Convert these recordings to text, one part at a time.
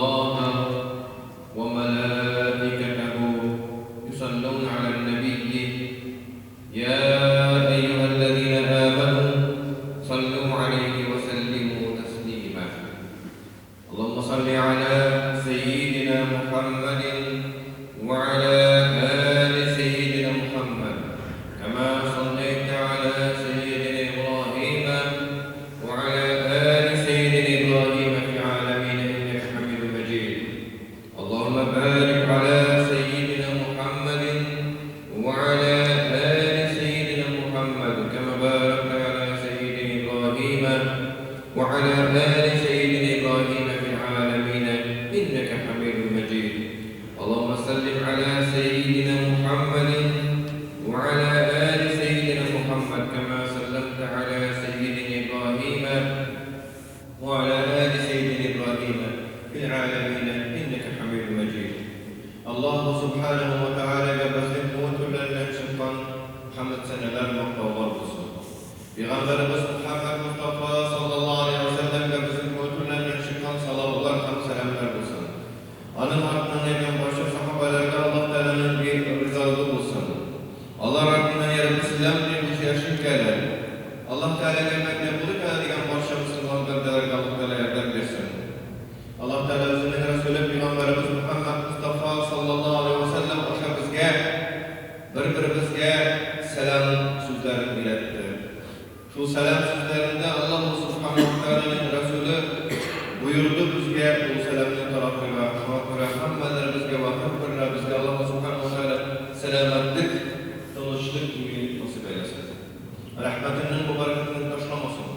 الله وملائكته يصلون على النبي يا أيها الذين آمنوا صلوا عليه وسلموا تسليما اللهم صل على سيدنا محمد وعلى آل سيدنا محمد كما صليت على سيدنا إبراهيم وعلى آل سيدنا إبراهيم في العالمين إنك حميد مجيد اللهم بارك على سيدنا محمد وعلى آل سيدنا محمد كما باركت على سيدنا إبراهيم وعلى آل سيدنا إبراهيم في العالمين إنك حميد مجيد اللهم صل على سيدنا محمد وعلى آل سيدنا محمد كما سلمت على سيدنا إبراهيم وعلى آل سيدنا إبراهيم في العالمين إنك حميد مجيد الله سبحانه وتعالى قبسط وتلنا شقا محمد سنلال مقتوى الرسول بغنبر بس محمد مصطفى صلى الله عليه وسلم قبسط وتلنا شقا صلى الله عليه وسلم الرسول أنا أردنا أن بشر صحابة لك الله تعالى نبيه رزاق الرسول الله أردنا يا رب السلام لمشياشين كلام الله تعالى كما يقولك هذه بشر مسلمان بندرك الله تعالى يردك لسن الله تعالى زمن رسوله بغنبر بس محمد مصطفى صلى الله عليه وسلم وشابزقا bir bizga salam so'zlarini iletdi. Shu salam so'zlarida Alloh subhanahu va taolaning rasuli buyurdi bizga bu salamni tarafga va hammalar bizga vaqt birlar bizga Alloh subhanahu va taolo salomatlik, tinchlik nasib aylasin. Rahmatining muborakatini tashlamasin.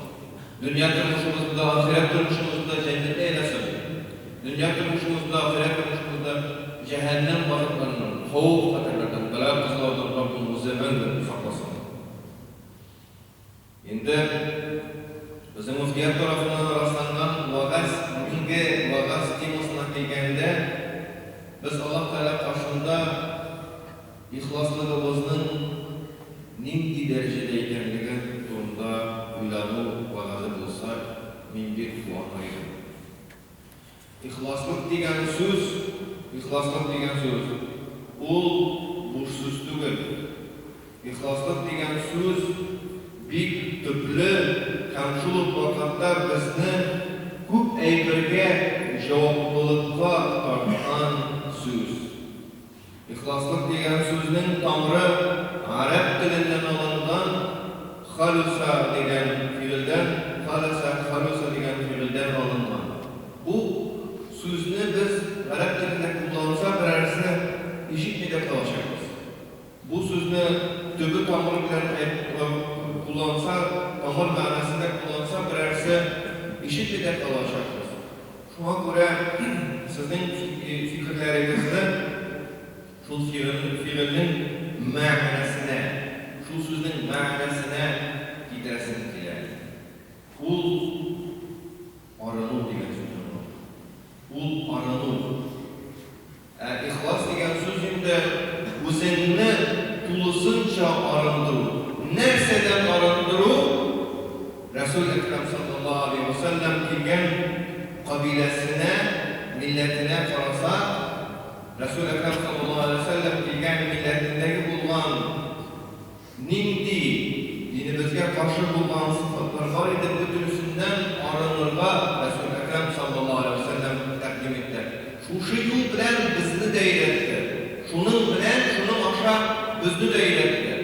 Dunyo turmushimizda, oxirat turmushimizda jannat aylasin. Dunyo turmushimizda, oxirat turmushimizda cehennem varlıklarının hovuz katarlardan bela kızlardan Rabbim uzemenden saklasın. Şimdi bizim uzgiyat tarafından rastlanan vagaz, minge vagaz temasına gelgende biz Allah Teala karşında ihlaslılığımızın nimdi derecede ekenliği durumda uylamu vagazı bulsak min bir kuanaydı. İhlaslık degen söz İhlaslık degen söz, ol boşsuz tügül. İhlaslık degen söz, bik tüplü, kamçılık vakatlar bizni köp eybirge javaplılıkka tartan söz. İhlaslık degen sözün tamrı Arap dilinden alıngan halusa degen fiilden, halusa degen fiilden alıngan. Bu sözünü biz Arap dilinde kullanılsa birerisi işitmede kalacağız. Bu sözünü tübü tamır bilen kullanılsa, tamır manasında kullanılsa birerisi işitmede kalacağız. Şuna göre sizin fikirlerinizde şu fiilin manasına, şu sözün manasına gidersiniz diler. Kul aranır diyen söz. Kul aranır. İhlas degen sözünde o'zingni to'lisincha arındırı. Nerseden arındırı? Resul-i Ekrem sallallahu aleyhi ve sellem kelgan qabilesine, milletine qarasa, Resul-i Ekrem sallallahu aleyhi ve sellem kelgan milletindagi bo'lgan nimdi dinimizga qarshi bo'lgan sifatlar bor edi, butunisidan arınırga Resul-i Ekrem sallallahu aleyhi ve sellem taqdim etdi. Şu yol bilen bizni de eyletti. Şunun bilen, şunun aşağı bizni de eyletti.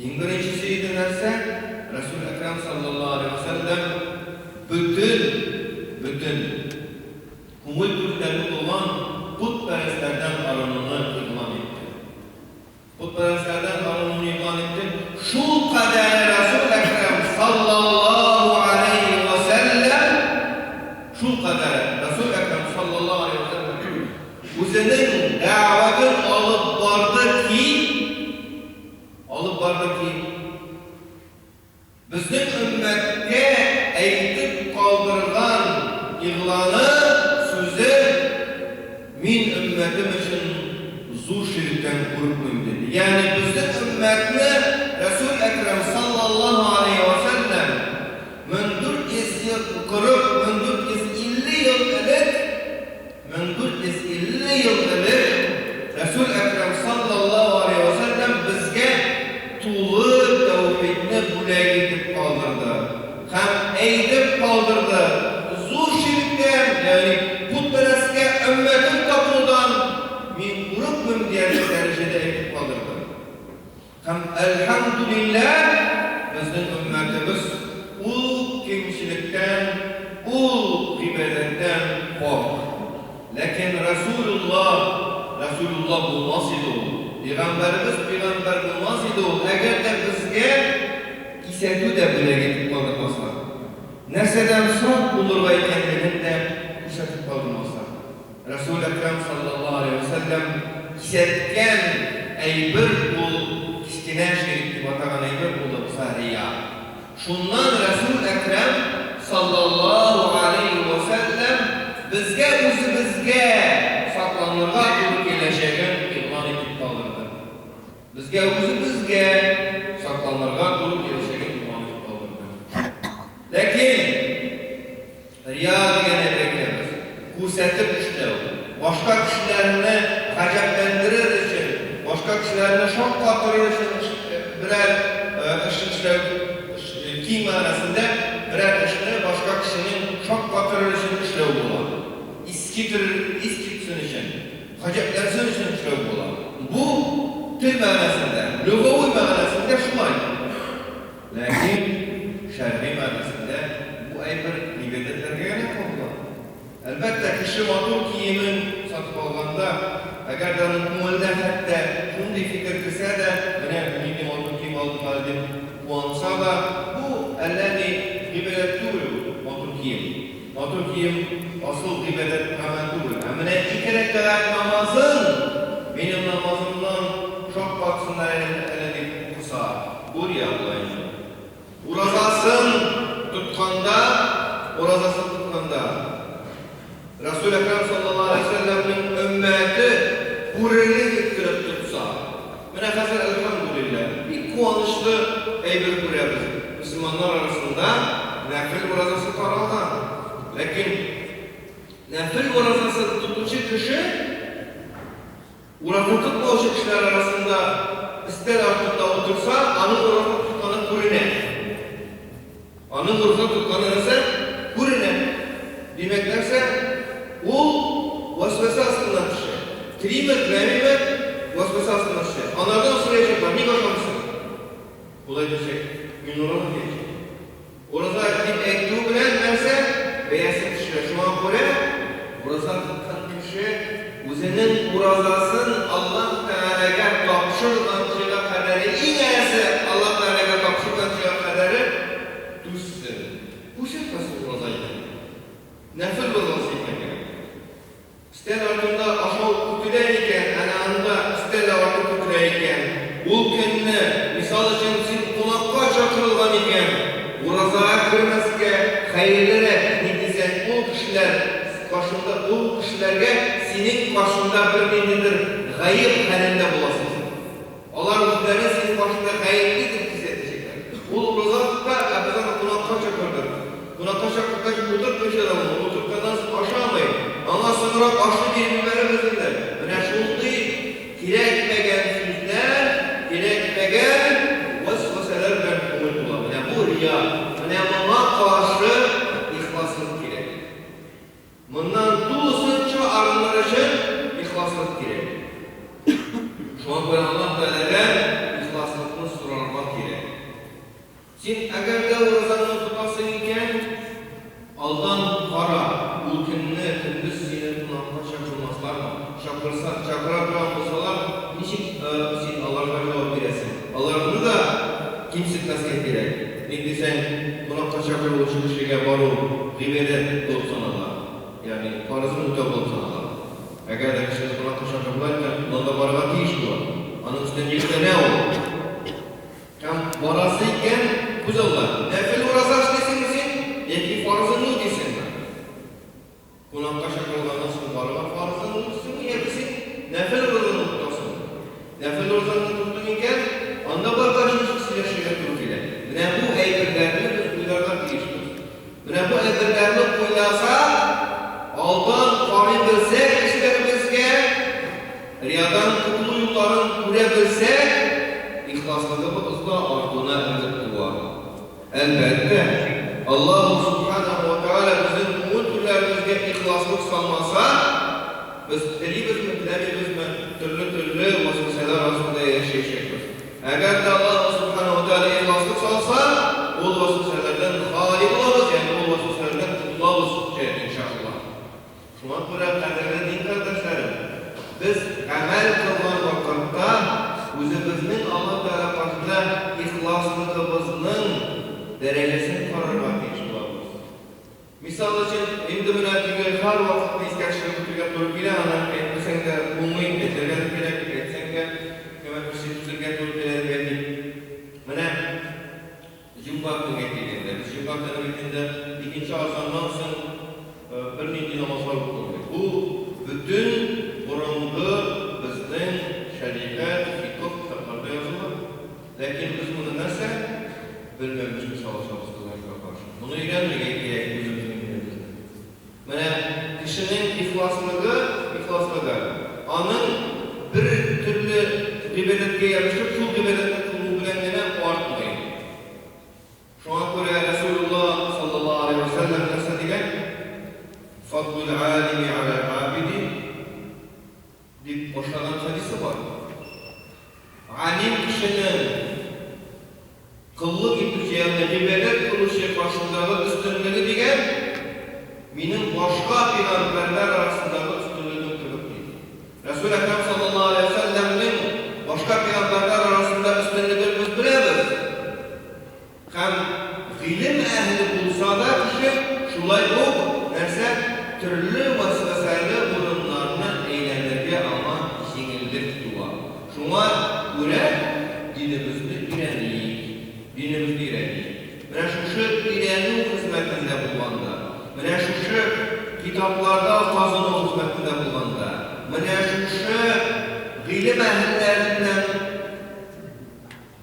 En birincisi edi nerse, Resul-i Ekrem sallallahu aleyhi ve sellem bütün kumul türleri olan putperestlerden arınını ilan etti. Putperestlerden arınını ilan etti. Şu kadar Resul-i Ekrem sallallahu aleyhi ve sellem şu kadar Resul-i Ekrem sallallahu aleyhi ve sellem o'zining da'vatini olib bordi ki bizning ummatga aytib qoldirgan iğlanı so'zi min ummatim uchun zo'r shirkdan qo'rqmang dedi. Ya'ni bizning ummatni Resul-i Ekrem sallallahu aleyhi ve sellem 1440 1450 yıl ilk elhamdülillah bizning ümmetimiz ul kemçilikten, ul gıbedetten kork. Lakin Resulullah bulmaz idi o. Peygamberimiz peygamber bulmaz idi o. Eğer de bizge isetü de bile getip kaldırmasa. Neseden saf bulurga ekenligini de isetip kaldırmasa. Resul-i Ekrem sallallahu aleyhi ve sellem isetken eybir bul kiskine şerikti batagan eybir buldu sahriya. Şundan Resul-i Ekrem sallallahu aleyhi ve sellem bizge o'zimizga saqlanırga to'g'ri kelajagini e'lon etib qoldirdi. Bizga o'zimizga saqlanırga to'g'ri kelajagini e'lon etib qoldirdi. Lekin riyo degan emas. Ko'rsatib ishlaw, boshqa kishilarni g'ajablantirir uchun, boshqa kishilarni shoq qotirish uchun biror ish ishlaw, keng ma'nosida biror ishni boshqa kishining shoq qotirish uchun ishlaw bo'ladi. İskitsin için, g'ajablansin uchun ishlaw bo'ladi. Bu til ma'nosida, lug'aviy ma'nosida shunday. Lekin shar'iy ma'nosida bu aybir ibodatlarga yana qo'yiladi. Albatta kishi motor kiyimin sotib olganda, agarda uning ko'nglida hatto shunday fikr kelsa-da, mana men motor kiyim oldim deb quvonsa da, bu alladhi ibodatdir motor kiyim. Motor kiyim asıl ibadet ameldir. Amine 2 rekat namazın benim namazımdan çok baksınlar elini kısa. Buraya Allah'ın. Urazasın tutkanda Resul-i Ekrem sallallahu aleyhi ve sellem'in ümmeti burayı getirip tutsa. Mine hazır elhamdülillah. Bir kuanışlı eybir buraya Müslümanlar arasında nafil urazası tarafından. Lakin nafil urazası tutucu kişi urazı tutmayan kişiler arasında ister artıkta otursa onun urazı tutkanı kurine. Onun urazı tutkanı ise kurine. Demeklerse o vasvese aslında kişi. Krimet, memimet vasvese aslında kişi. Onlardan soracaklar. Ne kaçamışsın? Olay diyecek. Gün oranı gelecek. Urazı ektiği bilen verse beyazı kişi. Şu an buraya urazı tutkan kişi o'zining urazasın Allah Teala'ga topshirganchiga qadar eng iyasi Allah Teala'ga topshirganchiga qadar tutsin. Bu shakasi uroza ekan. Nafil uroza ekan. İster ortunda aşağı kutular ekan, ana anda ister orta kutular ekan. Bu kunni misol uchun siz qo'noqqa chaqirilgan ekan. Urozaga kirmasga xayrliroq desen o kişiler başında o kişilerge senin başında bir nedir gayb halinde bulasın. Onlar özleri senin başında gayblidir hissedecekler. Bu rozakta abzan kunakka çakırdır. Kunakka çakırda oturup bir şey adamı oturtkadan aşamayın. Ama sonra aşlı bir biberimizdir. Öne şuldu gerekmegen sözler, gerekmegen vasvaselerden umutlular. Yani bu riya. Yani buna karşı ihlaslık gerek. Bundan tulusunca arınlar için ihlaslık gerek. Şu an böyle Allah Teala'dan ihlaslıkını sorarmak gerek. Sen eğer de uğrazanını tutasın iken aldan para, ülkünü, gündüz senin tunakla şakırmazlar mı? Şakıra olsalar niçin sen Allah'a cevap veresin? Allah bunu da kimsitmezken gerek. Ne desen tunakla şakır oluşu kişiye baru, gıybede olsan Allah. Yani farzın mutlak olsan Allah. Eğer de kişi tunakla şakır bularken onda barığa değiş bu. Onun üstüne yekte ne olur? Tam barası iken güzeller. Nefil uğrazaş desin misin? Yeki farzını desin mi? Tunakla şakır olandan sonra barığa farzını desin mi? Yedesin. Nefil uğrazını tutasın. Nefil uğrazını tuttun iken onda barığa şişkisiyle şeye turkile. Ne bu eybirlerini biz uylardan değişmiyoruz. Ne bu eybirlerini uylasa aldan fani bilsek işlerimizge, riyadan kutlu yolların görebilsek, ihlaslıkımızda ardına ümit var. Elbette Allah Subhanahu ve Teala bizim umutlarımızda ihlaslık salmasa, biz biliriz mi, türlü vasıflar arasında yaşayacağız. Agar Allah subhanahu wa ta'ala ihlaslık salsa, ol vasıflardan hali oluruz, yani ol vasıflardan kurtuluruz inşallah. Şuna göre kaderli din kardeşlerim, biz amel kılgan vakitte özümüzün Allah Teala karşısında ihlaslılığımızın derecesini kararmak için oluruz. Misal için, indi münafıklar her vakit iskakşırıp tutuyor, turbiyle ana etmesen de bulmayın, etergen bilek, etsen de hemen bir şey tuturken turbiyle verdik. Mana Jumat'ın getirdiğinde, biz Jumat'ın getirdiğinde ikinci azandan sonra birinci namazlar okuyoruz. Bu bütün burunlu bizden şeriat, fikir kitaplarda yazılır. Lakin biz bunu nasıl bilmemiz mi savaşamız kılmakla karşı? Bunu öğrenmeye gerek özümüzün bilmemiz. Mana kişinin ihlaslığı, onun bir türlü ibadetke yarışıp şu ibadetle kıldığı bilen gene artmayın. Şu an göre Resulullah sallallahu aleyhi ve sellem nasıl diyen? Fadlul alimi ala abidi deyip boşlanan hadisi var. Alim kişinin kıllık eteceğine ibadet kılışı karşısındağı üstünlüğü diyen benim başka peygamberler arasındaki üstünlüğüm kılık değil. Resul-i Ekrem sallallahu aleyhi ve sellem'in başka peygamberler arasında üstünlüğünü biz biliriz. Hem ilim ehli bulsa da kişi şulay bu derse türlü vasıfasıyla burunlarını eğlenirge ama şengildir tutuğa. Şuna göre dinimizni öğrendik. Mana şu öğrenme hizmetinde bulganda, mana şu kitaplarda kazanma hizmetinde bulganda, mana şu ilim ehillerinden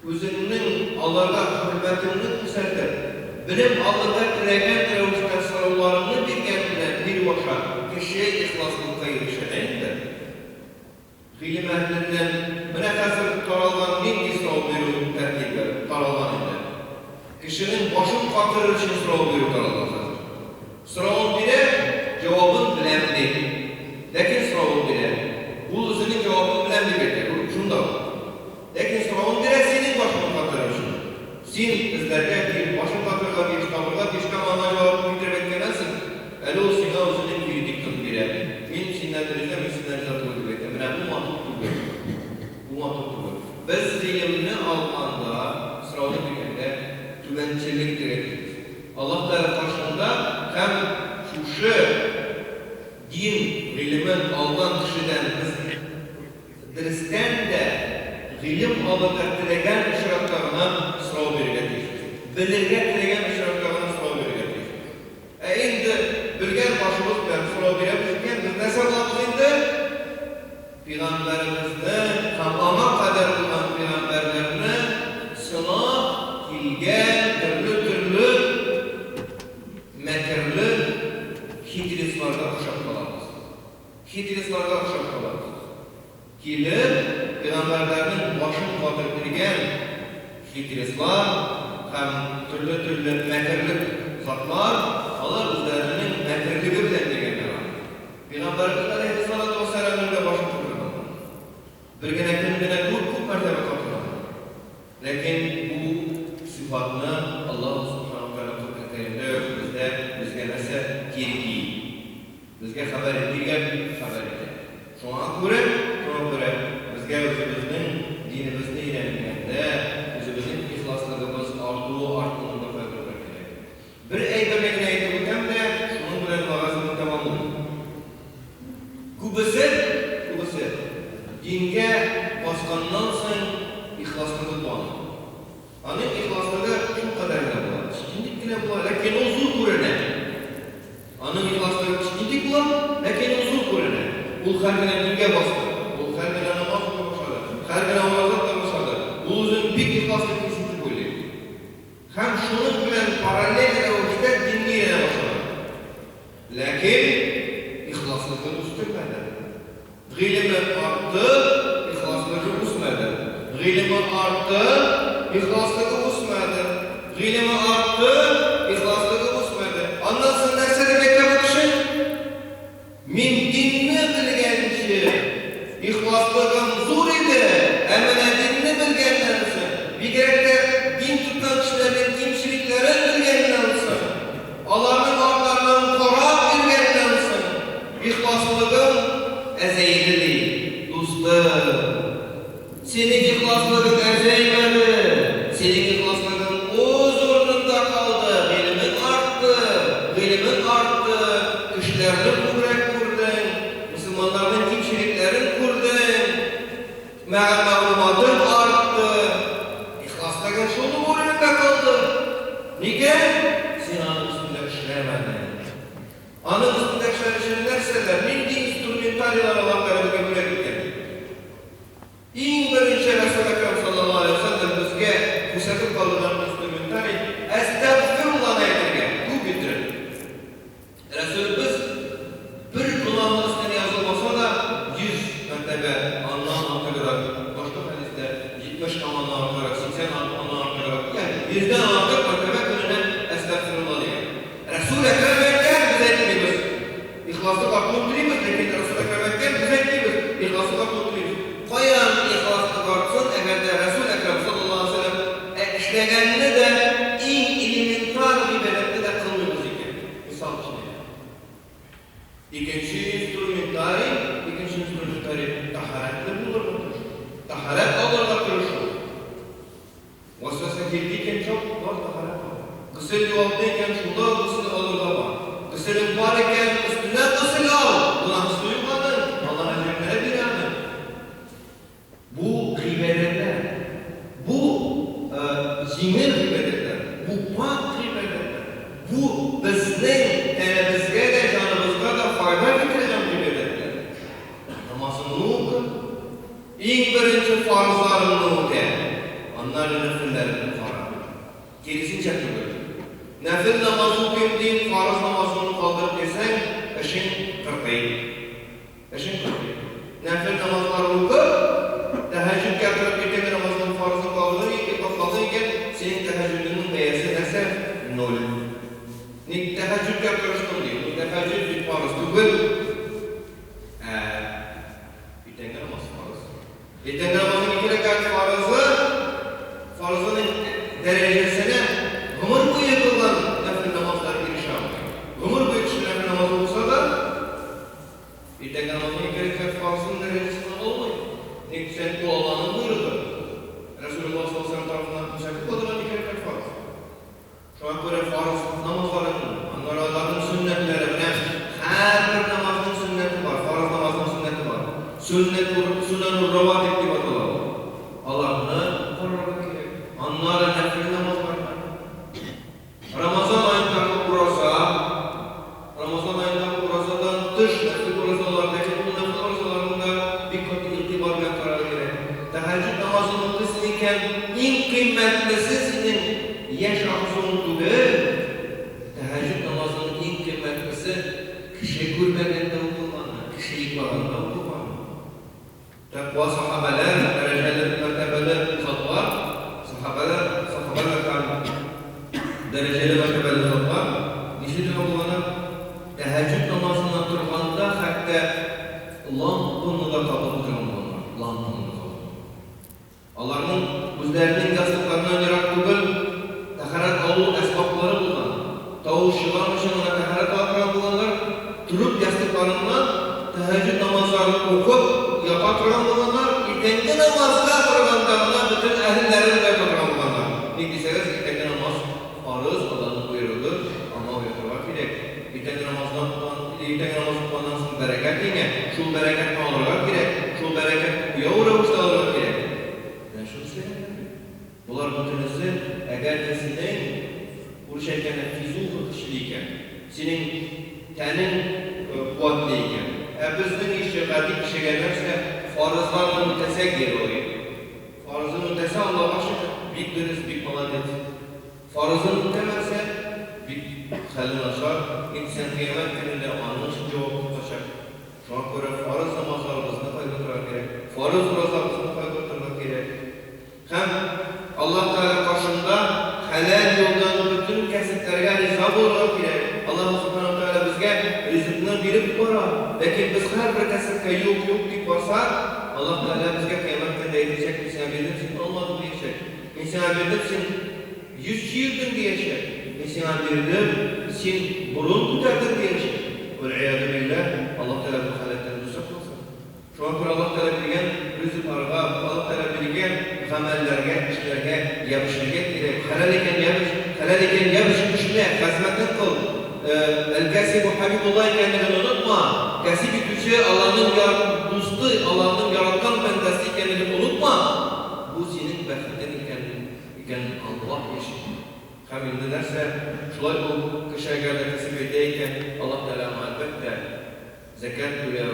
özünün Allah'a hürmetini yükseltir. Bilim Allah'a diregen revişte sırallarını bir başa kişiye ihlaslıkla erişeneydi. İlim ehlinden mana hazır karalgan bir sırav veriyor tertipler, karalgan eder. Kişinin başın katırır için sırav veriyor karalgan. Sıravın biri cevabın bilemdi. Lakin sıravın biri bu özünün cevabını bilemdi bedir. Şunda var. Lakin sıravın biri senin başını katırır için. Sen bizlerge bir başın katırga bir kitabırga başka mana cevabını bitirip etkenensin. Eli o sina özünün bir diktin biri. Min sinnetlerinde min sinnetlerinde tutup etken. Bu mantıklı. Biz ilimini almanda sıravını birlikte tüvençilik gerekiriz. Allah Teala karşısında hem şu din ilimin alınan kişiden biz dersten de ilim alacak dilegen işaretlerine sırav verileceğiz. Bilirge dilegen işaretlerine sırav verileceğiz. Şimdi bilgen başımız bilen sırav verileceğiz. Biz ne sabahımız indi? Peygamberimizde tamama kadar olan peygamberlerini sınav ilgen türlü mekerli hidrislarda kuşak kalamız. Kilir, peygamberlerinin başını batırtırgen hidrislar hem türlü mekerli zatlar Allah üzerinin mekerliği bilen degenler var. Peygamberimiz aleyhissalatu vesselam'ın da başını tutturur. Bir gene çok mertebe katılır. Lakin bu sıfatını Allah subhanahu wa ta'ala Kur'an-ı bizge nese kirki, bizge haber ettiği Şuna göre bizge özümüzün dinimizni ilerlemekte, özümüzün ihlaslılığımız arttığında faydalı gerek. Bir eylemek ne eylemekem de şunun bilen vazifini tamamladım. Kubisi dinge baskandan sonra ihlaslığı doğanır. Onun ihlaslığı şu kadarıyla bular. Çikindik bile bular. Lakin o zul kurene. Onun ihlaslığı çikindik bular. Lakin o zul kurene. Ul her güne dinge bastı. Ul her güne namaz da başladı. Her güne avazat da başladı. Uluzun bir ihlaslığı kesinti böyle. Hem şunun bilen paralel edevişte dinliyle başladı. Lakin ihlaslığı üstürmedi. Gılımı arttı, ihlaslığı usmadı. Gılımı arttı, ihlaslığı usmadı. Gılımı arttı, ihlaslığı usmadı. Anlasın nerse demekte bu kişi? Min dinni bilgen kişi, ihlaslığı zor idi. Emine dinni bilgenlerisi. Bir gerekte din tutan kişilerin kimçiliklerin bilgenlensin. Allah'ın haklarının korab bilgenlensin. İhlaslığın ezeyli değil. Dostum. Senin ihlaslığın ezeymedi. Senin ihlaslığın o zorunda kaldı. Bilimin arttı. Kişilerini kurdun. Müslümanların kimçiliklerini kurdun. Mağlumatın arttı. İhlaslığın şunu oraya kaldı. Niye? Sen anın üstünde işlemedin. Anın üstünde işlemlerseler, milli instrumentaliler Allah'lara bir gömüle gitti. İn birinci Resul-i Ekrem sallallahu aleyhi ve sellem bizge kusatı kalınan instrumentali estağfirullah neydirge. Bu bitirir. Resulümüz bir kulağının üstüne yazılmasa da 100 mertebe anlam artarak, başka hadiste 70 amanla artarak, 80 amanla artarak, yani 100'den artık mertebe gününe estağfirullah diye. Resul-i Ekrem etken biz etmiyoruz. İhlaslı baklı oturuyuz, lekin Resul-i Ekrem etken biz etmiyoruz. İhlaslı baklı oturuyuz. Koyan ihlaslı baksın, eğer de Resul-i Ekrem sallallahu aleyhi ve sellem işlegenini de in elementar bir belirti de kılmıyoruz iken. Misal için. İkinci instrumentari taharetli bulurlar. Taharet alırlar duruşu. Vasvasa girdiyken çok var taharet var. Gısıl yoldayken şunda gısıl alırlar var. Gısılın var iken üstüne gısıl al. Buna hızlı yumadın. Allah acemlere bir yani. Bu gıybetler, bu zimir gıybetler, bu pak gıybetler, bu bizden tenebizge de canımızda da fayda getirecek gıybetler. Namazını oku, ilk birinci farzlarını oku, onların nefillerini farar. Gerisini çekmiyor. Nefil namazı okuyup değil, farz namazını kaldırıp desen, eşin kırpayı. Nefil namazları oku, teheccüd getirip gittiğinde namazının farzını kaldırırken senin teheccüdünün değersi neyse nol. Teheccüd getiriştin diyor. Teheccüd bir farz değil. Bitenge namaz farz. Bitenge namazın 2 rekat farzının derecesine ömür boyu kılınan nefil namazları giriş alıyor. Ömür boyu kişi nefil namazı olsa da bitenge namazın 2 rekat farzının derecesine olmuyor. Sen bu Allah'ın buyruğu. Resulullah sallallahu aleyhi ve sellem tarafından müsakit kılınan 2 rekat farz. Şu an böyle farz namazların, Allah'ın sünnetleri, her bir namazın sünneti var, farz namazın sünneti var. Sünnen-ı ravatib gibi adılar. Allah'ını korumak gerek. Onlara nefil namaz var. Ramazan ayındaki kurazadan dış nefil kurazalardaki bu nefil kurazalarında bir katı irtibar ve karar gerek. Teheccüd namazının kısmıyken en kıymetlisi senin yaş ahzun değil. Teheccüd namazının en kıymetlisi kişi görmegende okumanı, kişi yıkmaganda okumanı. Takva sahabeler, dereceler, mertebeler var. Sahabeler dereceli mertebeler var. Nişin okumanı teheccüd namazından durganda hatta lampını da kabul kılınmalar. Lampını da kabul. Allah'ın bizlerinin yastıklarından yarak tugul taharet alu esbabları bulan. Tavu şıvan için ona taharet aldıran bulanlar durup yastıklarından teheccüd namazlarını okup yapaturan bulanlar itengi namazda durganlarına bütün ehillerini de yapaturan bulanlar. Ne deseniz itengi namaz farız Allah'ın buyruğudur ama uyutmak gerek. İtengi namazdan tutandan sonra bereket yine. Şu bereket ne olurlar gerek? Şu bereket uyavur avuşta olurlar gerek. Ben şunu söyleyeyim. Bunlar bütünüzü eğer de senin bu şekilde fizuhu kişiliyken, senin tenin kuvvetliyken, bizden işçilerdik kişi gelirse farzlarla mütesek yer oluyor. Farzın mütese Allah'a şükür, büyük büyük maladet. Farzın mütemelse bir halin aşar, insan kıyamet gününde anmış cevap tutacak. Şu an göre farz namazlarımızını kaygıtırmak gerek. Farz namazlarımızını kaygıtırmak gerek. Hem Allah Teala karşında helal yoldan bütün kesitlerine riza olmak gerek. Allah Subhanahu Teala bizge rizkini verip koyar. Lakin biz her bir kesitke yok deyip varsa Allah Teala bizge kıyamet gününde edecek bir sen bilirsin olmadı diyecek. Men sana berdim, sen 100 yıldan diyecek. Men sana berdim, sen burun tutardın diyecek. Vel-iyadu billah, Allah Teala bu halatdan uzak olsun. Şuna göre Allah Teala bilgen rızık arga, Allah Teala bilgen amellerge, işlerge yapışırge gerek. Halal eken yapış, işle, hizmetten kıl. El-Kasibu Habibullah kendini unutma. Kasib etücü Allah'ın dostu, Allah'ın yaratkan bendesi kendini unutma. Bu senin bəxtin iken Allah yaşır. Hamilde derse, şulay bu kişilerle kasib edeyken Allah Teala elbette zekat tölev,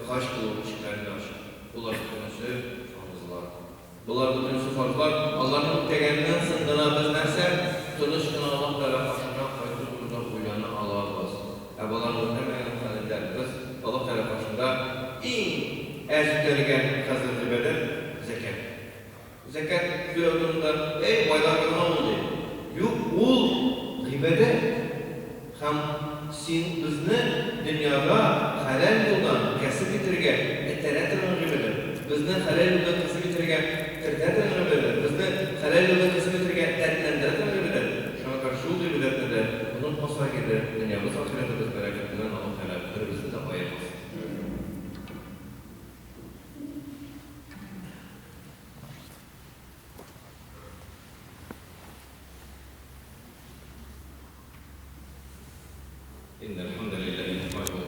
haç kılıp işlerini açır. Bunlar bütünüsü farzlar. Bunlar bütünüsü farzlar. Allah'ın mütegeninden sındığına biz derse, tunuşkına Allah Teala başına kaydı durda uyana Allah'ız. Bunlar muhtemelen halinderiz. Allah Teala başında en əzütlerken hazırlı bedir zekat. Zekat bir olduğunda, baylarına oldu. Yok, ol gıybede. Hem sen bizni dünyada halal yoldan kasıb etirgen, ettere tırın gıybede. Bizni halal yoldan kasıb etirgen, ettere tırın gıybede.